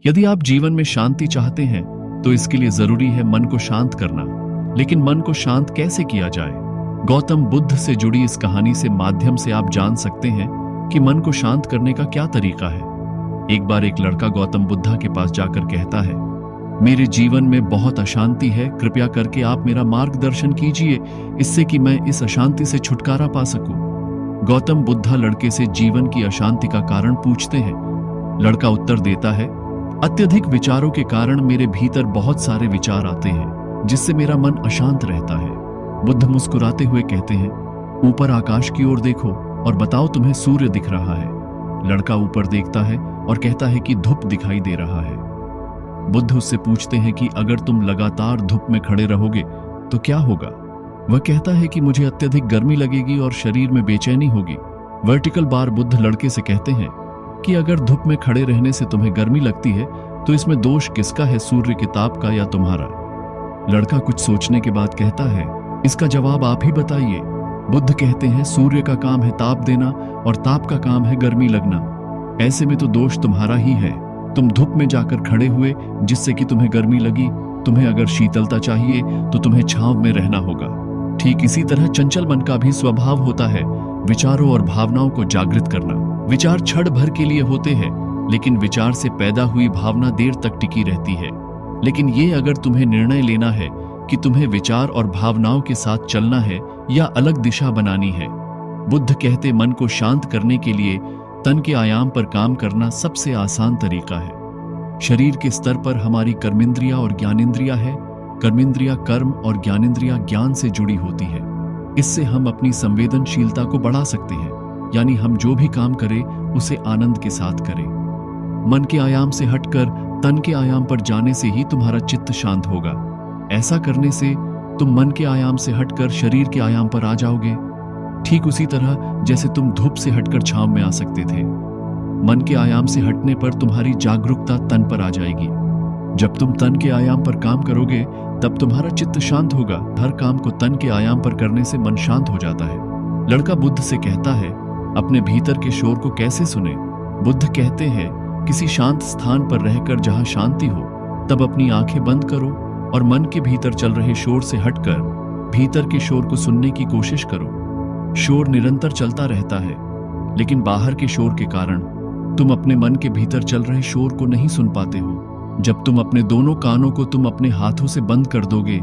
यदि आप जीवन में शांति चाहते हैं तो इसके लिए जरूरी है मन को शांत करना। लेकिन मन को शांत कैसे किया जाए? गौतम बुद्ध से जुड़ी इस कहानी से माध्यम से आप जान सकते हैं कि मन को शांत करने का क्या तरीका है। एक बार एक लड़का गौतम बुद्धा के पास जाकर कहता है, मेरे जीवन में बहुत अशांति है, कृपया करके आप मेरा मार्गदर्शन कीजिए, इससे कि मैं इस अशांति से छुटकारा पा सकूं। गौतम बुद्धा लड़के से जीवन की अशांति का कारण पूछते हैं। लड़का उत्तर देता है, अत्यधिक विचारों के कारण मेरे भीतर बहुत सारे विचार आते हैं, जिससे मेरा मन अशांत रहता है। बुद्ध मुस्कुराते हुए कहते हैं, ऊपर आकाश की ओर देखो और बताओ तुम्हें सूर्य दिख रहा है। लड़का ऊपर देखता है और कहता है कि धूप दिखाई दे रहा है। बुद्ध उससे पूछते हैं कि अगर तुम लगातार धूप में खड़े रहोगे तो क्या होगा? वह कहता है कि मुझे अत्यधिक गर्मी लगेगी और शरीर में बेचैनी होगी। वर्टिकल बार बुद्ध लड़के से कहते हैं कि अगर धूप में खड़े रहने से तुम्हें गर्मी लगती है तो इसमें दोष किसका है, सूर्य के ताप का या तुम्हारा? लड़का कुछ सोचने के बाद कहता है, इसका जवाब आप ही बताइए। बुद्ध कहते हैं, सूर्य का काम है ताप देना और ताप का काम है गर्मी लगना। ऐसे में तो दोष तुम्हारा ही है। तुम धूप में जाकर खड़े हुए जिससे कि तुम्हें गर्मी लगी। तुम्हें अगर शीतलता चाहिए तो तुम्हें छांव में रहना होगा। ठीक इसी तरह चंचल मन का भी स्वभाव होता है विचारों और भावनाओं को जागृत करना। विचार क्षण भर के लिए होते हैं, लेकिन विचार से पैदा हुई भावना देर तक टिकी रहती है। लेकिन ये अगर तुम्हें निर्णय लेना है कि तुम्हें विचार और भावनाओं के साथ चलना है या अलग दिशा बनानी है। बुद्ध कहते, मन को शांत करने के लिए तन के आयाम पर काम करना सबसे आसान तरीका है। शरीर के स्तर पर हमारी कर्मेंद्रिया और ज्ञानेंद्रिया है। कर्मेंद्रिया कर्म और ज्ञानेंद्रिया ज्ञान से जुड़ी होती है। इससे हम अपनी संवेदनशीलता को बढ़ा सकते हैं, यानी हम जो भी काम करें उसे आनंद के साथ करें। मन के आयाम से हटकर तन के आयाम पर जाने से ही तुम्हारा चित्त शांत होगा। ऐसा करने से तुम मन के आयाम से हटकर शरीर के आयाम पर आ जाओगे, ठीक उसी तरह जैसे तुम धूप से हटकर छांव में आ सकते थे। मन के आयाम से हटने पर तुम्हारी जागरूकता तन पर आ जाएगी। जब तुम तन के आयाम पर काम करोगे तब तुम्हारा चित्त शांत होगा। हर काम को तन के आयाम पर करने से मन शांत हो जाता है। लड़का बुद्ध से कहता है, अपने भीतर के शोर को कैसे सुने? बुद्ध कहते हैं, किसी शांत स्थान पर रहकर जहां शांति हो तब अपनी आंखें बंद करो और मन के भीतर चल रहे शोर से हटकर भीतर के शोर को सुनने की कोशिश करो। शोर निरंतर चलता रहता है, लेकिन बाहर के शोर के कारण तुम अपने मन के भीतर चल रहे शोर को नहीं सुन पाते हो। जब तुम अपने दोनों कानों को तुम अपने हाथों से बंद कर दोगे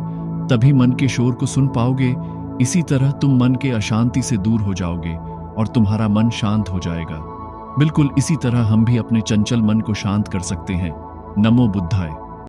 तभी मन के शोर को सुन पाओगे। इसी तरह तुम मन के अशांति से दूर हो जाओगे और तुम्हारा मन शांत हो जाएगा। बिल्कुल इसी तरह हम भी अपने चंचल मन को शांत कर सकते हैं। नमो बुद्धाय।